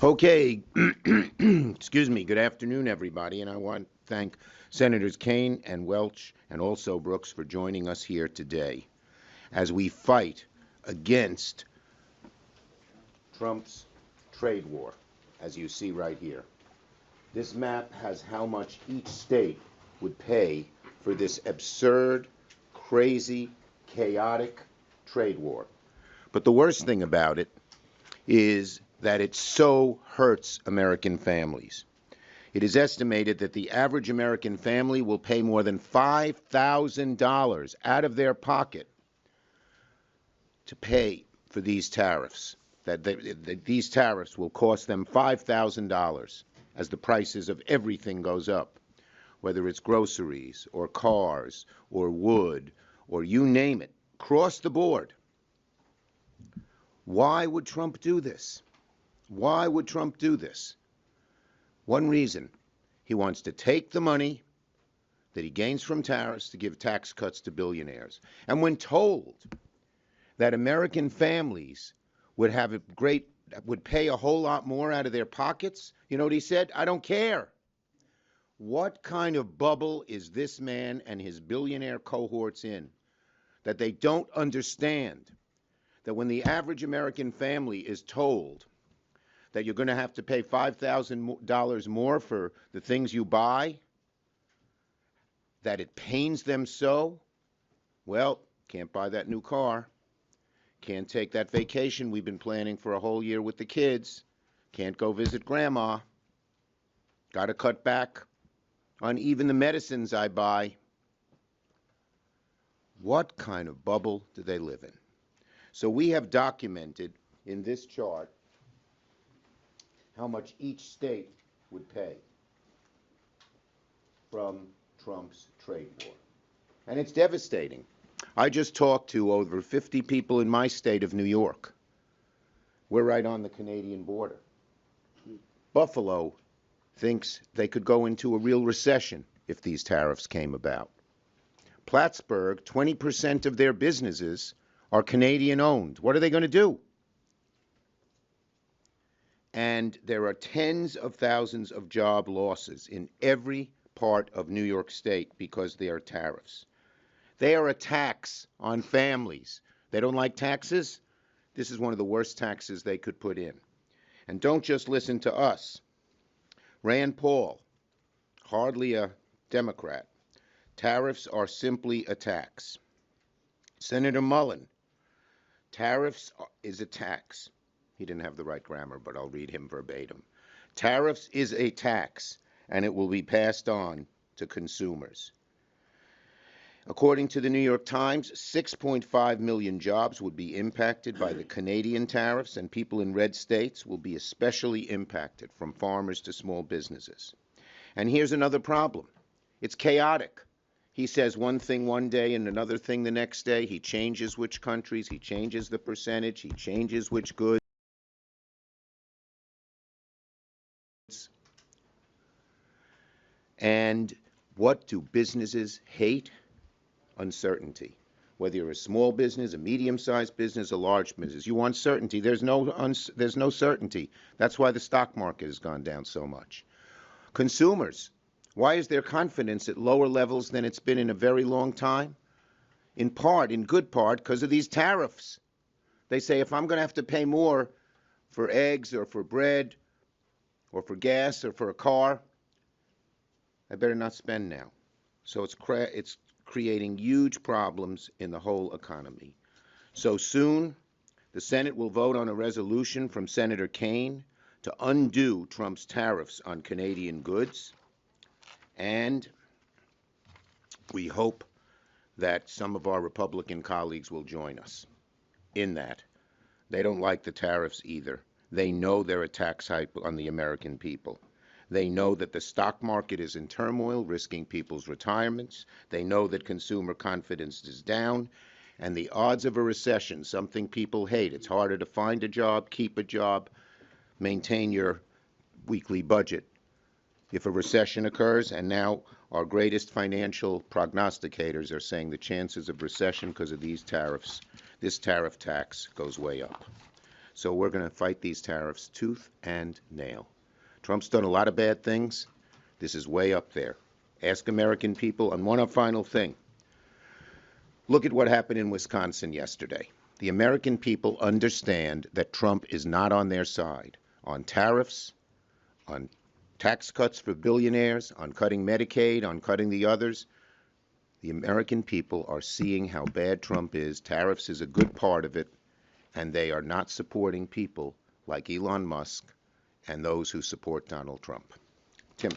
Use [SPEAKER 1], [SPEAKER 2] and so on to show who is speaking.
[SPEAKER 1] Okay, excuse me. Good afternoon, everybody, and I want to thank Senators Kaine and Welch and also Brooks for joining us here today as we fight against Trump's trade war, as you see right here. This map has how much each state would pay for this absurd, crazy, chaotic trade war. But the worst thing about it is that it so hurts American families. It is estimated that the average American family will pay more than $5,000 out of their pocket to pay for these tariffs. These tariffs will cost them $5,000 as the prices of everything goes up, whether it's groceries or cars or wood or you name it, across the board. Why would Trump do this? Why would Trump do this? One reason. He wants to take the money that he gains from tariffs to give tax cuts to billionaires. And when told that American families would pay a whole lot more out of their pockets, you know what he said? I don't care. What kind of bubble is this man and his billionaire cohorts in that they don't understand that when the average American family is told that you're going to have to pay $5,000 more for the things you buy, that it pains them so? Well, can't buy that new car. Can't take that vacation we've been planning for a whole year with the kids. Can't go visit grandma. Got to cut back on even the medicines I buy. What kind of bubble do they live in? So we have documented in this chart how much each state would pay from Trump's trade war. And it's devastating. I just talked to over 50 people in my state of New York. We're right on the Canadian border. Buffalo thinks they could go into a real recession if these tariffs came about. Plattsburgh, 20% of their businesses are Canadian owned. What are they going to do? And there are tens of thousands of job losses in every part of New York State because there are tariffs. They are a tax on families. They don't like taxes? This is one of the worst taxes they could put in. And don't just listen to us. Rand Paul, hardly a Democrat. Tariffs are simply a tax. Senator Mullen, tariffs is a tax. He didn't have the right grammar, but I'll read him verbatim. Tariffs is a tax, and it will be passed on to consumers. According to the New York Times, 6.5 million jobs would be impacted by the Canadian tariffs, and people in red states will be especially impacted, from farmers to small businesses. And here's another problem. It's chaotic. He says one thing one day and another thing the next day. He changes which countries, he changes the percentage, he changes which goods. And what do businesses hate? Uncertainty. Whether you're a small business, a medium-sized business, a large business, you want certainty. There's no certainty. That's why the stock market has gone down so much. Consumers, why is their confidence at lower levels than it's been in a very long time? In part, in good part, because of these tariffs. They say if I'm going to have to pay more for eggs or for bread or for gas or for a car, I better not spend now. So it's creating huge problems in the whole economy. So soon, the Senate will vote on a resolution from Senator Kaine to undo Trump's tariffs on Canadian goods. And we hope that some of our Republican colleagues will join us in that. They don't like the tariffs either. They know they're a tax hike on the American people. They know that the stock market is in turmoil, risking people's retirements. They know that consumer confidence is down. And the odds of a recession, something people hate. It's harder to find a job, keep a job, maintain your weekly budget if a recession occurs. And now our greatest financial prognosticators are saying the chances of recession because of these tariffs, this tariff tax, goes way up. So we're going to fight these tariffs tooth and nail. Trump's done a lot of bad things. This is way up there. Ask American people. And one final thing. Look at what happened in Wisconsin yesterday. The American people understand that Trump is not on their side on tariffs, on tax cuts for billionaires, on cutting Medicaid, on cutting the others. The American people are seeing how bad Trump is. Tariffs is a good part of it, and they are not supporting people like Elon Musk and those who support Donald Trump. Tim.